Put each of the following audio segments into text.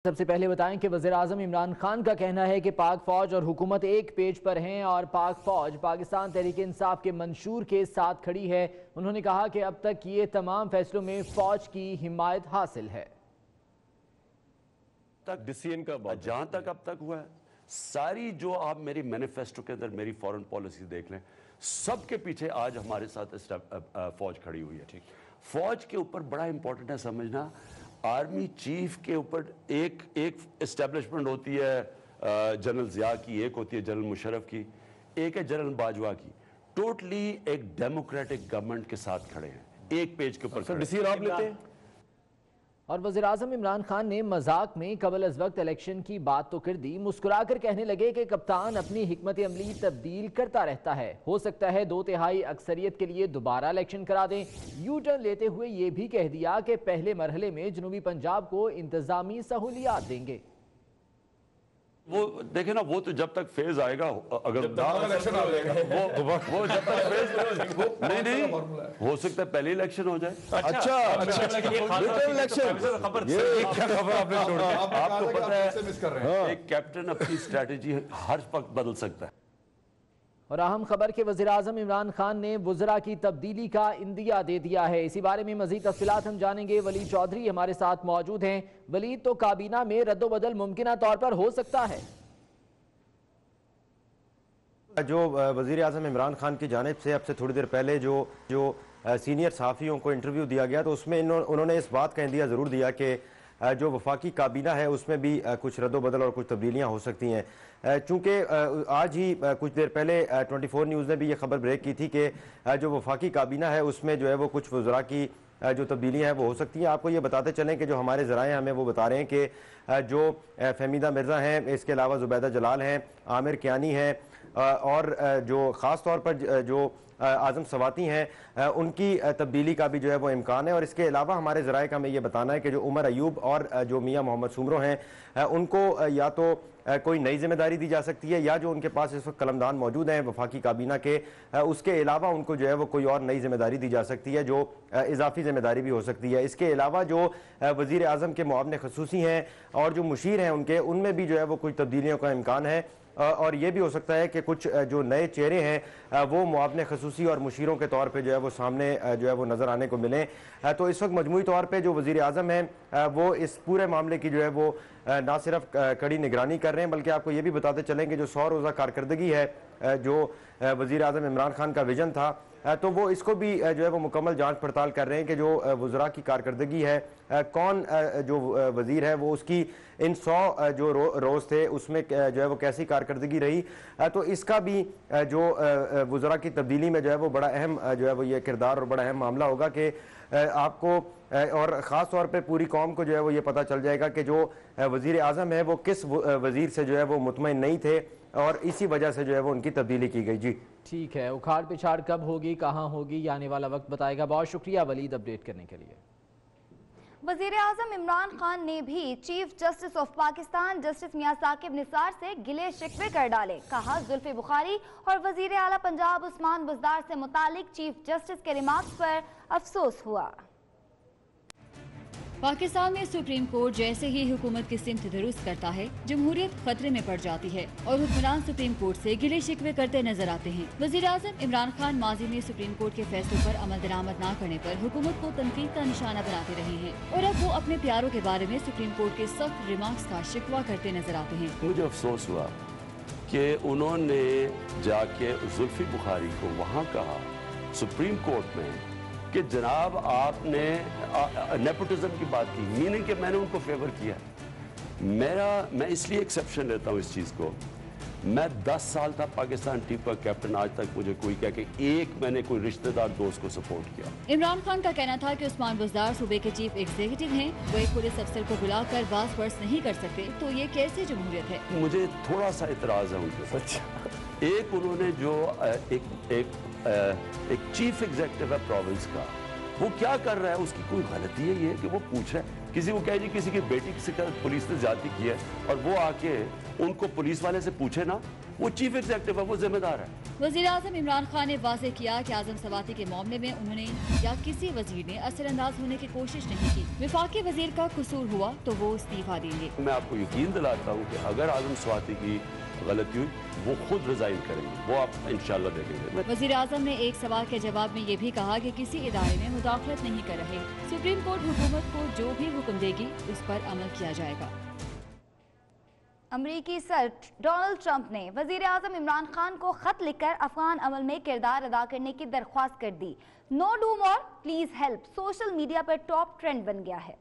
सबसे पहले बताएं कि वज़ीर-ए-आज़म इमरान खान का कहना है कि पाक फौज और हुकूमत एक पेज पर हैं और पाक फौज पाकिस्तान तहरीक इंसाफ के मंशूर के साथ खड़ी है। उन्होंने कहा कि अब तक किए तमाम फैसलों में फौज की हिमायत हासिल है। तक डिसीजन का बात जहां तक अब तक हुआ है, सारी जो आप मेरी मैनिफेस्टो के अंदर मेरी फॉरेन पॉलिसी देख लें, सबके पीछे आज हमारे साथ फौज खड़ी हुई है। ठीक, फौज के ऊपर बड़ा इंपॉर्टेंट है समझना, आर्मी चीफ के ऊपर एक एस्टेब्लिशमेंट होती है जनरल ज़िया की, एक होती है जनरल मुशर्रफ की, एक है जनरल बाजवा की। टोटली एक डेमोक्रेटिक गवर्नमेंट के साथ खड़े हैं, एक पेज के ऊपर डिसीजन आप लेते हैं। और वज़ीर-ए-आज़म इमरान खान ने मजाक में कबल अज़ वक्त इलेक्शन की बात तो कर दी, मुस्कुराकर कहने लगे कि कप्तान अपनी हिकमत अमली तब्दील करता रहता है, हो सकता है 2/3 अक्सरियत के लिए दोबारा इलेक्शन करा दें। यू टर्न लेते हुए ये भी कह दिया कि पहले मरहले में जनूबी पंजाब को इंतजामी सहूलियात देंगे। वो देखे ना, वो तो जब तक फेज आएगा, अगर इलेक्शन आ जाएगा वो जब तक फेज नहीं हो सकता है पहले इलेक्शन हो जाए। अच्छा इलेक्शन, ये क्या खबर आपने छोड़ दी? आपको पता है एक कैप्टन अपनी स्ट्रेटेजी हर वक्त बदल सकता है। और अहम खबर के वज़ीर-ए-आज़म इमरान खान ने वुज़रा की तब्दीली का इंदिया दे दिया है। इसी बारे में मज़ीद तफ़सीलात हम जानेंगे। वलीद चौधरी हमारे साथ मौजूद हैं। वलीद, तो काबीना में रद्दोबदल मुमकिन तौर पर हो सकता है? जो वज़ीर-ए-आज़म इमरान खान की जानिब से अब से थोड़ी देर पहले जो सीनियर सहाफ़ियों को इंटरव्यू दिया गया, तो उसमें उन्होंने इस बात का इंदिया ज़रूर दिया कि जो वफाकी काबीना है उसमें भी कुछ रद्दोबदल और कुछ तब्दीलियाँ हो सकती हैं। चूँकि आज ही कुछ देर पहले 24 न्यूज़ ने भी ये खबर ब्रेक की थी कि जो वफाकी काबीना है उसमें जो है वो कुछ वज़रा की जो तब्दीलियाँ हैं वो हो सकती हैं। आपको ये बताते चलें कि जो हमारे ज़राए हमें वो बता रहे हैं कि जो फहमीदा मिर्ज़ा हैं, इसके अलावा ज़ुबैदा जलाल हैं, आमिर कियानी हैं, और जो ख़ास तौर पर जो आज़म सवाती हैं, उनकी तब्दीली का भी जो है वो इम्कान है। और इसके अलावा हमारे ज़राए का हमें ये बताना है कि जो उमर अयूब और जो मियाँ मोहम्मद सुमरो हैं, उनको या तो कोई नई जिम्मेदारी दी जा सकती है, या जो उनके पास इस वक्त कलमदान मौजूद हैं वफाकी काबीना के, उसके अलावा उनको जो है वो कोई और नई जिम्मेदारी दी जा सकती है, जो इजाफी जिम्मेदारी भी हो सकती है। इसके अलावा जो वज़ीर आज़म के मुआवने ख़ुसूसी हैं और जो मुशीर हैं उनके, उनमें भी जो है वो कुछ तब्दीलियों का इम्कान है। और ये भी हो सकता है कि कुछ जो नए चेहरे हैं वो मुआवने ख़ुसूसी और मुशीरों के तौर पे जो है वो सामने जो है वो नज़र आने को मिलें। तो इस वक्त मजमूई तौर पे जो वज़ीर आज़म हैं वो इस पूरे मामले की जो है वो ना सिर्फ कड़ी निगरानी कर रहे हैं, बल्कि आपको ये भी बताते चलें कि जो 100 रोज़ा कारकर्दगी है जो वज़ीर आज़म इमरान खान का विजन था, तो वो इसको भी जो है वो मुकम्मल जांच पड़ताल कर रहे हैं कि जो वज़रा की कारकर्दगी है, कौन जो वज़ीर है वो उसकी इन 100 जो रोज़ थे उसमें जो है वो कैसी कारकर्दगी रही। तो इसका भी जो वज़रा की तब्दीली में जो है वो बड़ा अहम जो है वो ये किरदार और बड़ा अहम मामला होगा कि आपको और ख़ास तौर पे पूरी कौम को जो है वो ये पता चल जाएगा कि जो वज़ीर आज़म है वो किस वज़ीर से जो है वो मुतमईन नहीं थे, और इसी वजह से जो है वो उनकी तब्दीली की गई। जी ठीक है, उखाड़ पिछाड़ कब होगी, कहाँ होगी, आने वाला वक्त बताएगा। बहुत शुक्रिया वलीद अपडेट करने के लिए। वज़ीर-ए-आज़म इमरान खान ने भी chief justice of Pakistan justice Mian Saqib Nisar से गिले शिकवे कर डाले। कहा, जुल्फी बुखारी और वज़ीर आला पंजाब उस्मान बुज़दार से मुतालिक चीफ जस्टिस के रिमार्क्स पर अफसोस हुआ। पाकिस्तान में सुप्रीम कोर्ट जैसे ही हुकूमत की सिमत दुरुस्त करता है, जमहूरियत खतरे में पड़ जाती है और हुक्मरान सुप्रीम कोर्ट से गिले शिकवे करते नजर आते हैं। वज़ीर-ए-आज़म इमरान खान माजी में सुप्रीम कोर्ट के फैसलों पर अमल दरामद न करने पर हुकूमत को तनकीद का निशाना बनाते रहे हैं, और अब वो अपने प्यारों के बारे में सुप्रीम कोर्ट के सख्त रिमार्क्स का शिकवा करते नजर आते हैं। मुझे अफसोस हुआ कि उन्होंने जाके जुल्फी बुखारी को वहाँ कहा सुप्रीम कोर्ट में कि जनाब आपने नेपोटिज्म की बात की, मीनिंग कि मैंने उनको फेवर किया। मैं इसलिए एक्सेप्शन लेता हूँ इस चीज़ को। मैं 10 साल था पाकिस्तान टीम का कैप्टन, आज तक मुझे कोई कह के एक मैंने कोई रिश्तेदार दोस्त को सपोर्ट किया। इमरान खान का कहना था कि उस्मान बुज़दार सूबे के चीफ एग्जीक्यूटिव हैं, वो एक पुलिस अफसर को बुलाकर बात पर्स नहीं कर सकते, तो ये कैसे जमहूरियत है? मुझे थोड़ा सा इतराज है उनके साथ। एक उन्होंने जो एक चीफ एग्जीक्यूटिव है प्रोविंस का, वो क्या कर रहा है, उसकी कोई गलती है ये कि वो पूछ रहा है किसी को कहे जी किसी की बेटी से पुलिस ने ज्यादती की है और वो आके उनको पुलिस वाले से पूछे ना, वो चीफ एग्जीक्यूटिव है, वो जिम्मेदार है। वज़ीर आज़म इमरान खान ने वाज़ेह किया कि आज़म सवाती के मामले में उन्होंने या किसी वजीर ने असरअंदाज होने की कोशिश नहीं की। वफाकी वजीर का कसूर हुआ तो वो इस्तीफा देंगे। मैं आपको यकीन दिलाता हूँ कि अगर आज़म सवाती की गलती हुई वो खुद रिजाइन करेंगे, वो आप इंशाल्लाह देखेंगे। वज़ीर आज़म ने एक सवाल के जवाब में ये भी कहा कि किसी इदारे में मुदाखलत नहीं कर रहे। सुप्रीम कोर्ट हुकूमत को जो भी हुक्म देगी उस पर अमल किया जाएगा। अमरीकी सदर डोनाल्ड ट्रंप ने वजीर आजम इमरान खान को खत लिखकर अफगान अमल में किरदार अदा करने की दरख्वास्त कर दी। No do more please help social media पर टॉप ट्रेंड बन गया है।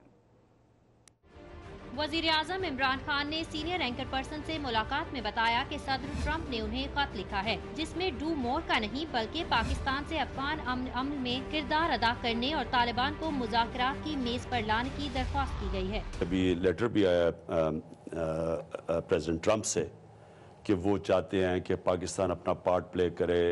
वजीर आजम इमरान खान ने सीनियर एंकर पर्सन से मुलाकात में बताया कि सदर ट्रंप ने उन्हें खत लिखा है जिसमें डू मोर का नहीं बल्कि पाकिस्तान से अफगान अमन में किरदार अदा करने और तालिबान को मुज़ाकरात की मेज पर लाने की दरख्वास्त की गई है। अभी लेटर भी आया प्रेसिडेंट ट्रंप से कि वो चाहते हैं कि पाकिस्तान अपना पार्ट प्ले करे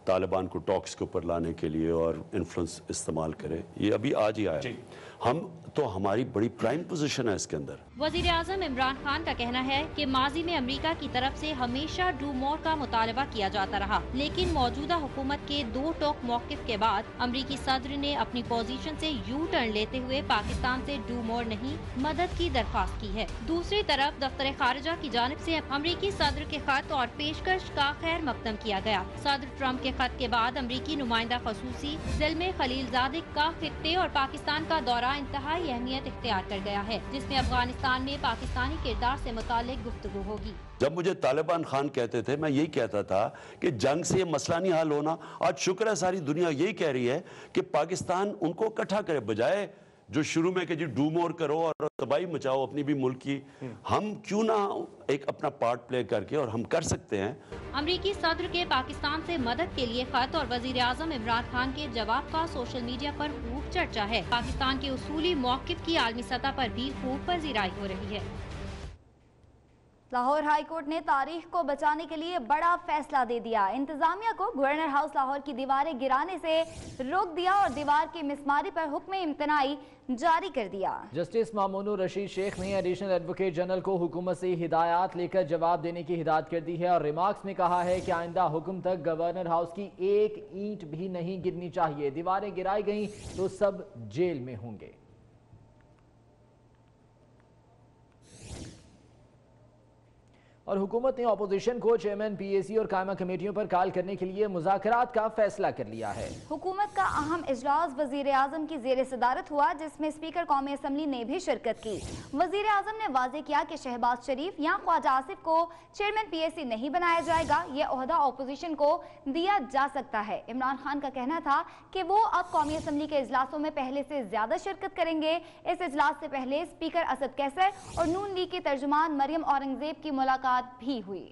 तालिबान को टॉक्स के ऊपर लाने के लिए और इन्फ्लुएंस इस्तेमाल करे। ये अभी आज ही आया। हम तो हमारी बड़ी प्राइम पोजीशन है इसके अंदर। वजीर आजम इमरान खान का कहना है कि माजी में अमेरिका की तरफ से हमेशा डू मोर का मुतालबा किया जाता रहा, लेकिन मौजूदा हुकूमत के दो टोक मौकिफ के बाद अमरीकी सदर ने अपनी पोजीशन से यू टर्न लेते हुए पाकिस्तान से डू मोर नहीं मदद की दरख्वास्त की है। दूसरी तरफ दफ्तर खारिजा की जानिब से अमरीकी सदर के खत और पेशकश का खैर मकदम किया गया। सदर ट्रंप के खत के बाद अमरीकी नुमाइंदा खसूसी ज़िल्मे खलीलजादे का खित्ते और पाकिस्तान का दौरा इंतहाई अहमियत इख्तियार कर गया है, जिसमें अफगानिस्तान में पाकिस्तानी किरदार से मुतालिक गुफ्तगू होगी। जब मुझे तालिबान खान कहते थे, मैं यही कहता था कि जंग से ये मसला नहीं हल होना। आज शुक्र है सारी दुनिया यही कह रही है कि पाकिस्तान उनको इकट्ठा करे, बजाय जो शुरू में कि जी डू मोर करो और तबाही मचाओ अपनी भी मुल्क की। हम क्यों ना एक अपना पार्ट प्ले करके, और हम कर सकते हैं। अमरीकी सदर के पाकिस्तान से मदद के लिए खत और वजीर आजम इमरान खान के जवाब का सोशल मीडिया पर खूब चर्चा है। पाकिस्तान के उसूली मौक़िफ़ की आलमी सतह पर भी खूब पजीराई हो रही है। लाहौर हाई कोर्ट ने तारीख को बचाने के लिए बड़ा फैसला दे दिया। इंतजामिया को गवर्नर हाउस लाहौर की दीवारें गिराने से रोक दिया और दीवार की मिसमारी पर हुक्म इम्तनाई जारी कर दिया। जस्टिस मामूनुर रशीद शेख ने एडिशनल एडवोकेट जनरल को हुकूमत से हिदायत लेकर जवाब देने की हिदायत कर दी है और रिमार्क्स में कहा है कि आइंदा हुक्म तक गवर्नर हाउस की एक ईंट भी नहीं गिरनी चाहिए। दीवारें गिराई गई तो सब जेल में होंगे। और हुकूमत ने अपोजिशन को चेयरमैन पीएसी और कायमा कमेटियों पर कॉल करने के लिए मुज़ाकरात का फैसला कर लिया है। हुकूमत का अहम इजलास वजीर आजम की जेर सदारत हुआ, जिसमें स्पीकर कौमी असम्बली ने भी शिरकत की। वजीर आजम ने वाजे किया कि शहबाज शरीफ या ख्वाजा आसिफ को चेयरमैन पीएसी नहीं बनाया जाएगा, यह ओहदा अपोजिशन को दिया जा सकता है। इमरान खान का कहना था कि वो अब कौमी असम्बली के इजलासों में पहले से ज्यादा शिरकत करेंगे। इस इजलास से पहले स्पीकर असद कैसर और नून लीग की तर्जुमान मरियम औरंगजेब की मुलाकात भी हुई।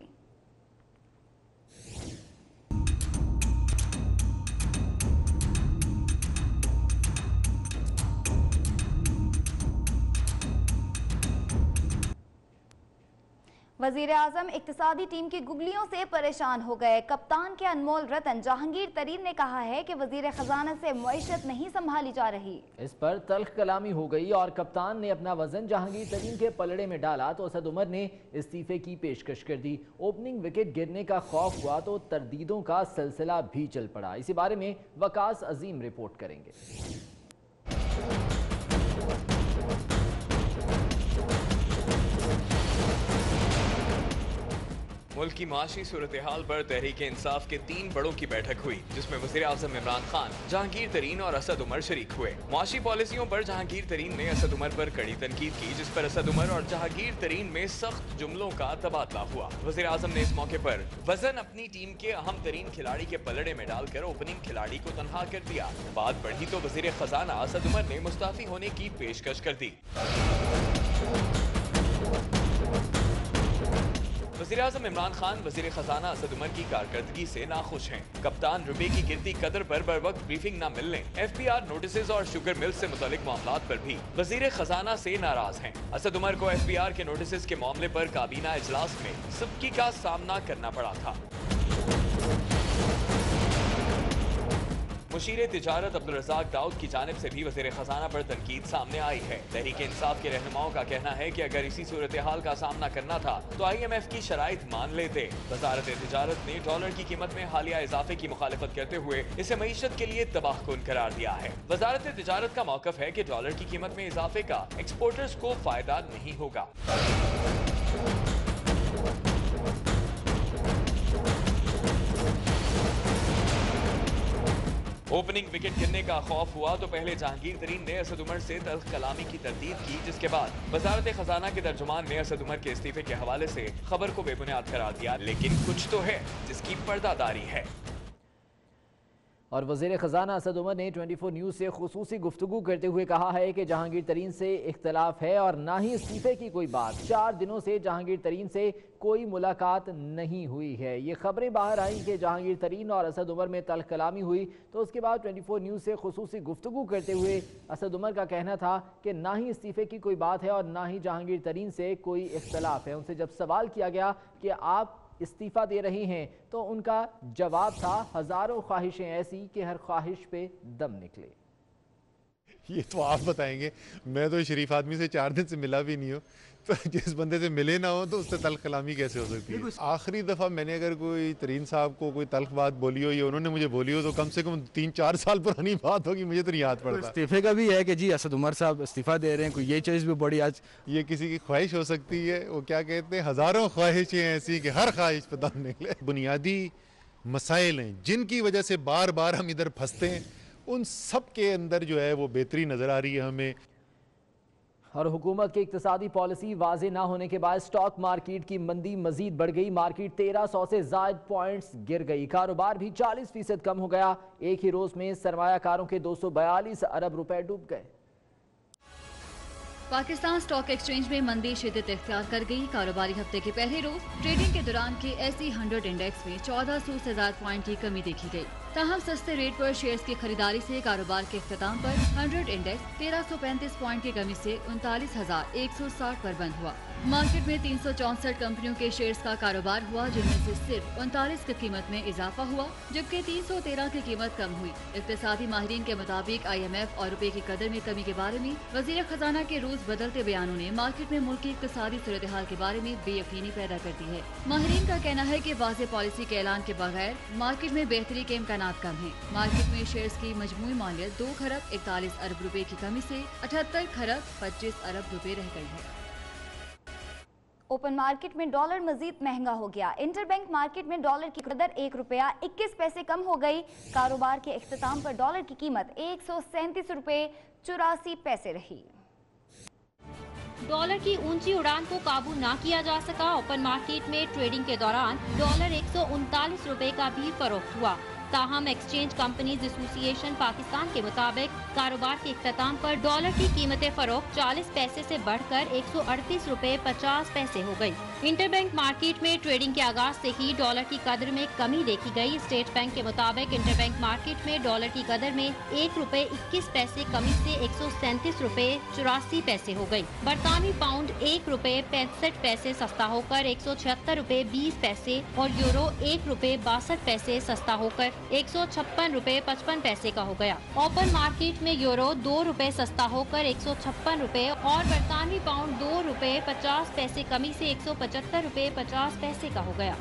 वजीर आजम इक्तिसादी टीम की गुगलियों से परेशान हो गए। कप्तान के अनमोल रतन जहांगीर तरीन ने कहा है कि वजीर खजाना से मईशत नहीं संभाली जा रही। इस पर तल्ख कलामी हो गई और कप्तान ने अपना वजन जहांगीर तरीन के पलड़े में डाला तो असद उमर ने इस्तीफे की पेशकश कर दी। ओपनिंग विकेट गिरने का खौफ हुआ तो तरदीदों का सिलसिला भी चल पड़ा। इसी बारे में वकास अजीम रिपोर्ट करेंगे। मुल्क की माशी सूरत हाल पर तहरीक इंसाफ के 3 बड़ों की बैठक हुई, जिसमें वज़ीर आज़म इमरान खान, जहांगीर तरीन और असद उमर शरीक हुए। माशी पॉलिसियों पर जहांगीर तरीन ने असद उमर पर कड़ी तनकीद की, जिस पर असद उमर और जहांगीर तरीन में सख्त जुमलों का तबादला हुआ। वज़ीर आज़म ने इस मौके पर वजन अपनी टीम के अहम तरीन खिलाड़ी के पलड़े में डालकर ओपनिंग खिलाड़ी को तनहा कर दिया। बात बढ़ी तो वज़ीर खजाना असद उमर ने मुस्ताफी होने की पेशकश कर दी। वज़ीर आज़म इमरान खान वज़ीर खजाना असद उमर की कारकर्दगी से नाखुश हैं। कप्तान रुपए की गिरती कदर पर वक्त ब्रीफिंग न मिलने, FBR नोटिस और शुगर मिल्स से मुतालिक मामलात पर भी वज़ीर खजाना से नाराज हैं। असद उमर को FBR के नोटिस के मामले पर काबीना इजलास में सबकी का सामना करना पड़ा था। मुशीर तिजारत अब्दुल रज़ाक दाऊद की जानिब से भी वज़ीर खजाना पर तनकीद सामने आई है। तहरीक इंसाफ के रहनुमाओं का कहना है कि अगर इसी सूरत हाल का सामना करना था तो IMF की शराइत मान लेते। वज़ारत तिजारत ने डॉलर की कीमत में हालिया इजाफे की मुखालिफत करते हुए इसे मईशत के लिए तबाहकुन करार दिया है। वज़ारत तिजारत का मौक़िफ़ है कि डॉलर की कीमत में इजाफे का एक्सपोर्टर्स को फायदा नहीं होगा। ओपनिंग विकेट गिरने का खौफ हुआ तो पहले जहांगीर तरीन ने असद उमर से तल्ख कलामी की तरदीद की, जिसके बाद वजारत खजाना के तर्जुमान ने असद उमर के इस्तीफे के हवाले से खबर को बेबुनियाद करार दिया। लेकिन कुछ तो है जिसकी पर्दादारी है। और वज़ीर ख़जाना असद उमर ने 24 न्यूज़ से खुसूसी गुफ्तगू करते हुए कहा है कि जहांगीर तरीन से इख्तलाफ है और ना ही इस्तीफे की कोई बात। 4 दिनों से जहांगीर तरीन से कोई मुलाकात नहीं हुई है। ये खबरें बाहर आई कि जहांगीर तरीन और असद उमर में तल्ख कलामी हुई तो उसके बाद 24 न्यूज़ से खुसूसी गुफ्तगू करते हुए असद उमर का कहना था कि ना ही इस्तीफे की कोई बात है और ना ही जहांगीर तरीन से कोई इख्तलाफ है। उनसे जब सवाल किया गया कि आप इस्तीफ़ा दे रही हैं तो उनका जवाब था, हज़ारों ख्वाहिशें ऐसी कि हर ख्वाहिश पे दम निकले। ये तो आप बताएंगे, मैं तो शरीफ आदमी से 4 दिन से मिला भी नहीं हूँ, तो जिस बंदे से मिले ना हो तो उससे तल्ख कलामी कैसे हो सकती है। आखिरी दफ़ा मैंने अगर कोई तरीन साहब को कोई तल्ख बात बोली हो या उन्होंने मुझे बोली हो तो कम से कम 3-4 साल पुरानी बात होगी, मुझे तो नहीं याद पड़ता। इस्तीफे का भी है कि जी असद उमर साहब इस्तीफ़ा दे रहे हैं, कोई ये चीज़ भी बड़ी आज ये किसी की ख्वाहिश हो सकती है। वो क्या कहते हैं, हज़ारों ख्वाहिशें ऐसी कि हर ख्वाहिश पर दम निकले। बुनियादी मसाइल हैं जिनकी वजह से बार बार हम इधर फंसते हैं, उन सब के अंदर जो है वो बेहतरी नज़र आ रही है हमें। और हुकूमत की इक्तिसादी पॉलिसी वाज़े ना होने के बाद स्टॉक मार्केट की मंदी मजीद बढ़ गई। मार्केट 1300 से ज़ायद पॉइंट्स गिर गई। कारोबार भी 40% कम हो गया। एक ही रोज में सरमायाकारों के 242 अरब रुपए डूब गए। पाकिस्तान स्टॉक एक्सचेंज में मंदी शिद्दत इख्तियार कर गई। कारोबारी हफ्ते के पहले रोज ट्रेडिंग के दौरान के SE 100 इंडेक्स में 1400 से ज्यादा पॉइंट की कमी देखी गई। ताहम सस्ते रेट पर शेयर्स की खरीदारी से कारोबार के इख्तिताम पर 100 इंडेक्स 1335 पॉइंट की कमी से 39,160 पर बंद हुआ। मार्केट में 364 कंपनियों के शेयर्स का कारोबार हुआ, जिनमें से सिर्फ 39 की कीमत में इजाफा हुआ जबकि 313 की कीमत कम हुई। इक्तिसादी माहिरीन के मुताबिक IMF और रुपए की कदर में कमी के बारे में वजीर खजाना के रोज बदलते बयानों ने मार्केट में मुल्क की इक्तिसादी सूरत हाल के बारे में बेयकीनी पैदा कर दी है। माहिरीन का कहना है कि वाज़ेह पॉलिसी के ऐलान के बगैर मार्केट में बेहतरी के इम्कानात कम है। मार्केट में शेयर्स की मजमूई मालियत 2 खरब 41 अरब रुपए की कमी से 78 खरब 25 अरब रुपए रह गई है। ओपन मार्केट में डॉलर मजीद महंगा हो गया। इंटरबैंक मार्केट में डॉलर की कदर 1 रुपया 21 पैसे कम हो गई। कारोबार के इख्तिताम पर डॉलर की कीमत 137 रुपए 84 पैसे रही। डॉलर की ऊंची उड़ान को काबू ना किया जा सका। ओपन मार्केट में ट्रेडिंग के दौरान डॉलर 139 रुपए का भी फरोख्त हुआ। ताहम एक्सचेंज कंपनीज एसोसिएशन पाकिस्तान के मुताबिक कारोबार के इख्तिताम पर डॉलर की कीमतें फरोख्त 40 पैसे से बढ़कर 138 रुपए 50 पैसे हो गई। इंटरबैंक मार्केट में ट्रेडिंग के आगाज से ही डॉलर की कदर में कमी देखी गई। स्टेट बैंक के मुताबिक इंटरबैंक मार्केट में डॉलर की कदर में 1 रुपए 21 पैसे कमी से 137 रुपए 84 पैसे हो गई। बरतानवी पाउंड 1 रुपए 65 पैसे सस्ता होकर 176 रुपए 20 पैसे और यूरो 1 रुपए 62 पैसे सस्ता होकर 156 रुपए 55 पैसे का हो गया। ओपन मार्केट में यूरो 2 रुपए सस्ता होकर 156 रुपए और बरतानवी पाउंड 2 रुपए 50 पैसे कमी से 175 रुपए 50 पैसे का हो गया।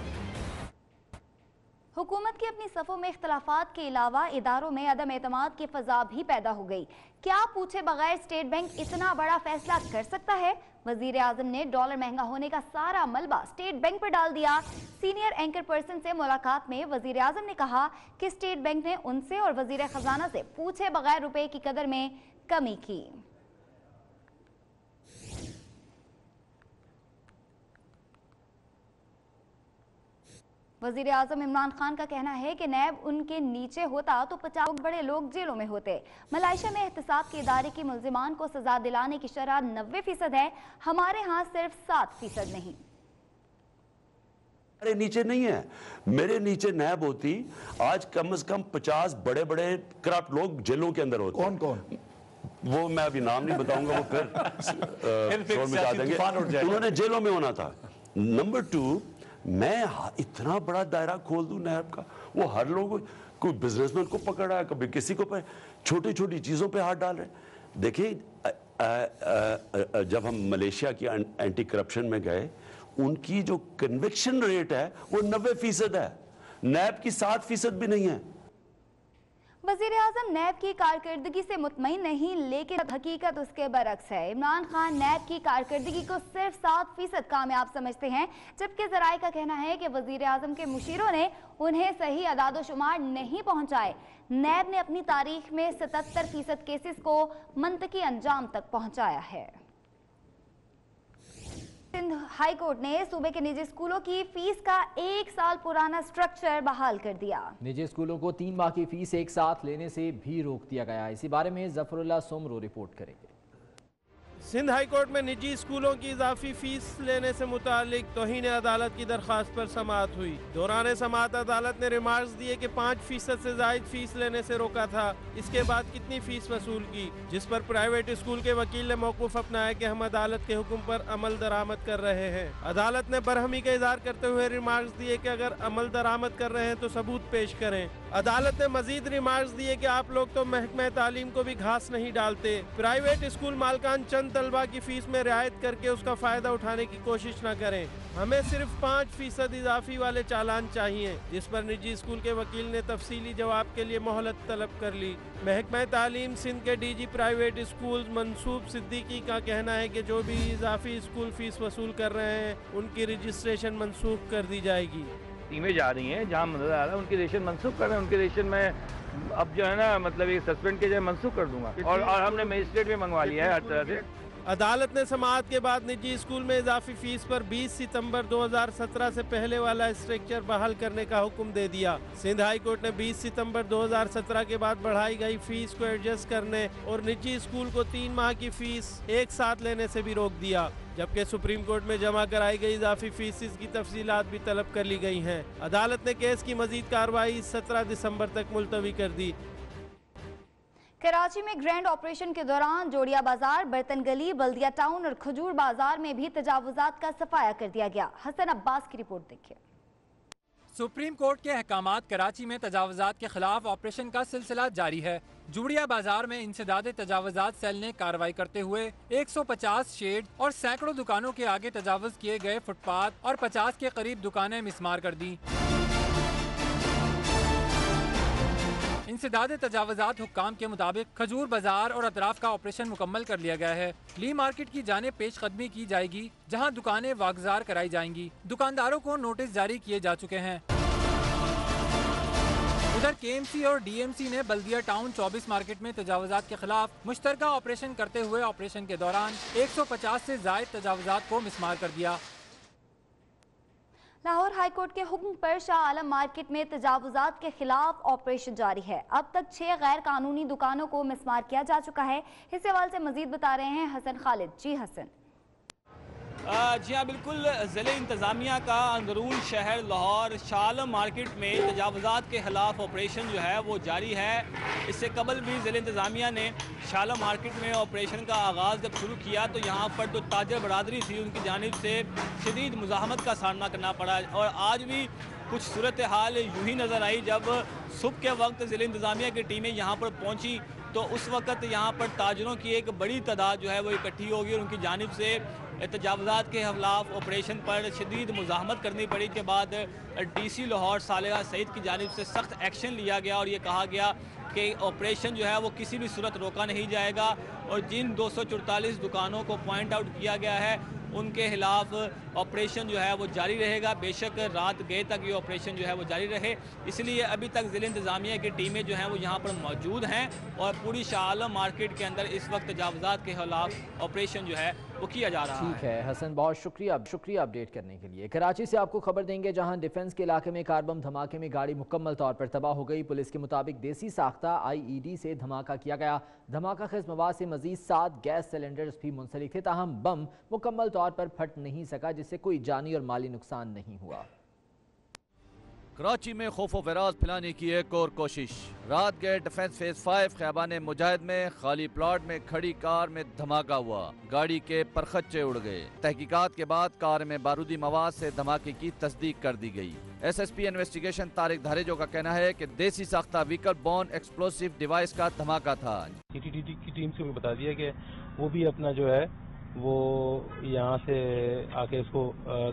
हुकूमत की अपनी सफ़ों में इख्तलाफात के अलावा इदारों में अदम एतमाद की फ़ज़ा भी पैदा हो गई। क्या पूछे बगैर स्टेट बैंक इतना बड़ा फैसला कर सकता है? वज़ीर आज़म ने डॉलर महंगा होने का सारा मलबा स्टेट बैंक पर डाल दिया। सीनियर एंकर पर्सन से मुलाकात में वज़ीर आज़म ने कहा कि स्टेट बैंक ने उनसे और वज़ीर ख़जाना से पूछे बगैर रुपए की कदर में कमी की। वज़ीर आज़म इमरान खान का कहना है कि नैब उनके नीचे होता तो 50 बड़े लोग जेलों में होते। मलाइशिया में एहतसाब के इदारे की मुल्जिमान को सजा दिलाने की शरह 90% है, हमारे यहाँ सिर्फ 7% नहीं। मेरे नीचे नहीं है, मेरे नीचे नैब होती, आज कम से कम 50 बड़े बड़े करप्ट लोग जेलों के अंदर होते। कौन कौन? वो मैं अभी नाम नहीं बताऊंगा, वो फिर शोर मचा देंगे। उन्होंने जेलों में होना था। नंबर 2, मैं इतना बड़ा दायरा खोल दूं नैब का, वो हर लोग कोई बिजनेसमैन को पकड़ रहा है, कभी किसी को पे छोटी छोटी चीज़ों पे हाथ डाल रहे हैं। देखिए जब हम मलेशिया की एंटी करप्शन में गए, उनकी जो कन्विक्शन रेट है वो 90% है, नैब की 7% भी नहीं है। वज़ीर-ए-आज़म नैब की कारकर्दगी से मुतमईन नहीं, लेकिन हकीकत उसके बरक्स है। इमरान खान नैब की कारकर्दगी को सिर्फ 7% कामयाब समझते हैं, जबकि ज़राए का कहना है कि वज़ीर-ए-आज़म के मुशीरों ने उन्हें सही अदाद-ओ-शुमार नहीं पहुंचाए। नैब ने अपनी तारीख में 77% केसेस को मंतकी अंजाम तक पहुंचाया है। सिंध हाई कोर्ट ने सूबे के निजी स्कूलों की फीस का 1 साल पुराना स्ट्रक्चर बहाल कर दिया। निजी स्कूलों को 3 माह की फीस एक साथ लेने से भी रोक दिया गया। इसी बारे में जफरुल्लाह सुमरो रिपोर्ट करेंगे। सिंध हाई कोर्ट में निजी स्कूलों की इजाफी फीस लेने से मुतालिक तौहीन अदालत की दरख्वास्त पर समाअत हुई। दौरान समाअत अदालत ने रिमार्क्स दिए कि 5% से जायद फीस लेने से रोका था, इसके बाद कितनी फीस वसूल की, जिस पर प्राइवेट स्कूल के वकील ने मौकूफ अपनाया कि हम अदालत के हुक्म पर अमल दरामद कर रहे हैं। अदालत ने बरहमी का इजहार करते हुए रिमार्क्स दिए कि अगर अमल दरामद कर रहे हैं तो सबूत पेश करें। अदालत ने मजीद रिमार्क्स दिए कि आप लोग तो महकमा तालीम को भी घास नहीं डालते। प्राइवेट स्कूल मालकान चंद तलबा की फीस में रियायत करके उसका फायदा उठाने की कोशिश न करें। हमें सिर्फ 5% इजाफी वाले चालान चाहिए, जिस पर निजी स्कूल के वकील ने तफसीली जवाब के लिए मोहलत तलब कर ली। महकमा तालीम सिंध के DG प्राइवेट स्कूल मंसूब सिद्दीकी का कहना है कि जो भी इजाफी स्कूल फीस वसूल कर रहे हैं उनकी रजिस्ट्रेशन मनसूख कर दी जाएगी। टीमें जा रही हैं जहाँ नजर आ रहा है उनकी रजिस्ट्रेशन मनसूख कर रहे हैं, उनकी रजिस्ट्रेशन में अब जो है ना मतलब एक सस्पेंड के जाए मनसूख कर दूंगा और हमने मजिस्ट्रेट भी मंगवा लिया है हर तरह से। अदालत ने समाअत के बाद निजी स्कूल में इजाफी फीस पर 20 सितंबर 2017 से पहले वाला स्ट्रक्चर बहाल करने का हुक्म दे दिया। सिंध हाई कोर्ट ने 20 सितंबर 2017 के बाद बढ़ाई गई फीस को एडजस्ट करने और निजी स्कूल को 3 माह की फीस एक साथ लेने से भी रोक दिया, जबकि सुप्रीम कोर्ट में जमा कराई गई इजाफी फीस की तफसीलात भी तलब कर ली गई हैं। अदालत ने केस की मजीद कार्रवाई 17 दिसंबर तक मुलतवी कर दी। कराची में ग्रैंड ऑपरेशन के दौरान जोड़िया बाजार, बर्तन गली, बल्दिया टाउन और खजूर बाजार में भी तजावुजात का सफाया कर दिया गया। हसन अब्बास की रिपोर्ट देखिए। सुप्रीम कोर्ट के अहकामात कराची में तजावुजात के खिलाफ ऑपरेशन का सिलसिला जारी है। जुड़िया बाजार में इंसदाद तजावुजात सेल ने कार्रवाई करते हुए 150 शेड और सैकड़ों दुकानों के आगे तजावुज किए गए फुटपाथ और 50 के करीब दुकानें मिस्मार कर दी। इंसदाद तजावुजात हुक्काम के मुताबिक खजूर बाजार और अतराफ का ऑपरेशन मुकम्मल कर लिया गया है। ली मार्केट की जाने पेश कदमी की जाएगी, जहां दुकानें वागजार कराई जाएंगी। दुकानदारों को नोटिस जारी किए जा चुके हैं। उधर KMC और DMC ने बल्दिया टाउन 24 मार्केट में तजावुजात के खिलाफ मुश्तरका ऑपरेशन करते हुए ऑपरेशन के दौरान 150 से जायद तजावुजात को मिस्मार कर दिया। लाहौर हाई कोर्ट के हुक्म पर शाह आलम मार्केट में तजावुजात के खिलाफ ऑपरेशन जारी है। अब तक 6 गैर कानूनी दुकानों को मिस्मार किया जा चुका है। इस हवाले से मजीद बता रहे हैं हसन खालिद। जी हसन। जी हाँ बिल्कुल, ज़िले इंतज़ामिया का अंदरून शहर लाहौर शाह आलम मार्केट में तजावुजात के ख़िलाफ़ ऑपरेशन जो है वो जारी है। इससे कबल भी ज़िले इंतज़ामिया ने शाह आलम मार्केट में ऑपरेशन का आगाज़ जब शुरू किया तो यहाँ पर जो ताजर बरादरी थी उनकी जानिब से शदीद मुज़ाहमत का सामना करना पड़ा और आज भी कुछ सूरत हाल यूँ ही नज़र आई। जब सुबह के वक्त ज़िले इंतज़ामिया की टीमें यहाँ पर पहुँची तो उस वक्त यहाँ पर ताजरों की एक बड़ी तादाद जो है वो इकट्ठी होगी और उनकी जानिब से तजावुजात के खिलाफ ऑपरेशन पर शदीद मुज़ाहमत करनी पड़ी। के बाद DC लाहौर सालेहा सईद की जानिब से सख्त एक्शन लिया गया और ये कहा गया कि ऑपरेशन जो है वो किसी भी सूरत रोका नहीं जाएगा और जिन 244 दुकानों को पॉइंट आउट किया गया है उनके खिलाफ ऑपरेशन जो है वो जारी रहेगा। बेशक रात गए तक ये ऑपरेशन जो है वो जारी रहे, इसलिए अभी तक ज़िले इंतज़ामिया की टीमें जो हैं वो यहाँ पर मौजूद हैं और पूरी शाह आलम मार्केट के अंदर इस वक्त तजावुजात के खिलाफ ऑपरेशन जो है वो किया जा रहा है। ठीक है हसन, बहुत शुक्रिया अपडेट करने के लिए। कराची से आपको खबर देंगे जहां डिफेंस के इलाके में कार बम धमाके में गाड़ी मुकम्मल तौर पर तबाह हो गई। पुलिस के मुताबिक देसी साख्ता IED से धमाका किया गया। धमाका खेज मवाद से मजीद 7 गैस सिलेंडर्स भी मुंसलिक थे, ताहम बम मुकम्मल तौर पर फट नहीं सका जिससे कोई जानी और माली नुकसान नहीं हुआ। कराची में खौफ वराज फैलाने की एक और कोशिश। रात गए डिफेंस फेज 5 खैबान मुजाहिद में खाली प्लॉट में खड़ी कार में धमाका हुआ, गाड़ी के परखच्चे उड़ गए। तहकीकात के बाद कार में बारूदी मवाद से धमाके की तस्दीक कर दी गई। SSP इन्वेस्टिगेशन तारिक धारेजो का कहना है कि देसी साख्ता व्हीकल बोर्न एक्सप्लोसिव डिवाइस का धमाका था। CTTD की टीम से बता दिया कि वो भी अपना जो है वो यहाँ से आके इसको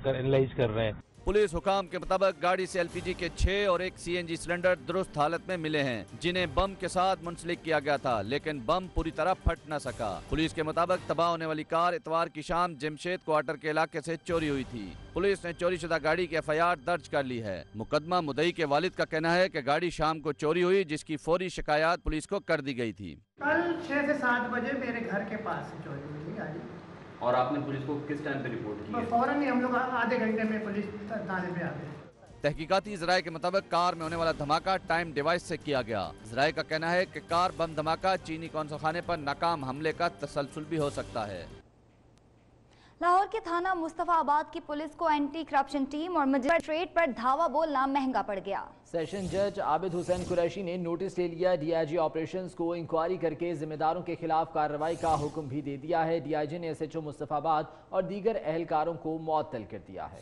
एनालाइज कर रहे हैं। पुलिस हुकाम के मुताबिक गाड़ी से LPG के 6 और एक CNG सिलेंडर दुरुस्त हालत में मिले हैं, जिन्हें बम के साथ मुंसलिक किया गया था, लेकिन बम पूरी तरह फट न सका। पुलिस के मुताबिक तबाह होने वाली कार इतवार की शाम जमशेद क्वार्टर के इलाके से चोरी हुई थी। पुलिस ने चोरी शुदा गाड़ी की FIR दर्ज कर ली है। मुकदमा मुद्दई के वालिद का कहना है कि गाड़ी शाम को चोरी हुई, जिसकी फौरी शिकायत पुलिस को कर दी गई थी। कल 6 से 7 बजे मेरे घर के पास से चोरी हुई थी गाड़ी। और आपने पुलिस को किस टाइम पे रिपोर्ट की है? फौरन ही हम लोग आधे घंटे में पुलिस थाने पे आ गए। तहकीकाती ज़राए के मुताबिक कार में होने वाला धमाका टाइम डिवाइस से किया गया। ज़राए का कहना है कि कार बम धमाका चीनी कौंसल खाने पर नाकाम हमले का तसलसल भी हो सकता है। लाहौर के थाना मुस्तफाबाद की पुलिस को एंटी करप्शन टीम और मजिस्ट्रेट पर धावा बोलना महंगा पड़ गया। सेशन जज आबिद हुसैन कुरैशी ने नोटिस ले लिया। DIG ऑपरेशंस को इंक्वायरी करके जिम्मेदारों के खिलाफ कार्रवाई का हुक्म भी दे दिया है। DIG ने SHO मुस्तफाबाद और दीगर अहलकारों को मुअत्तल कर दिया है।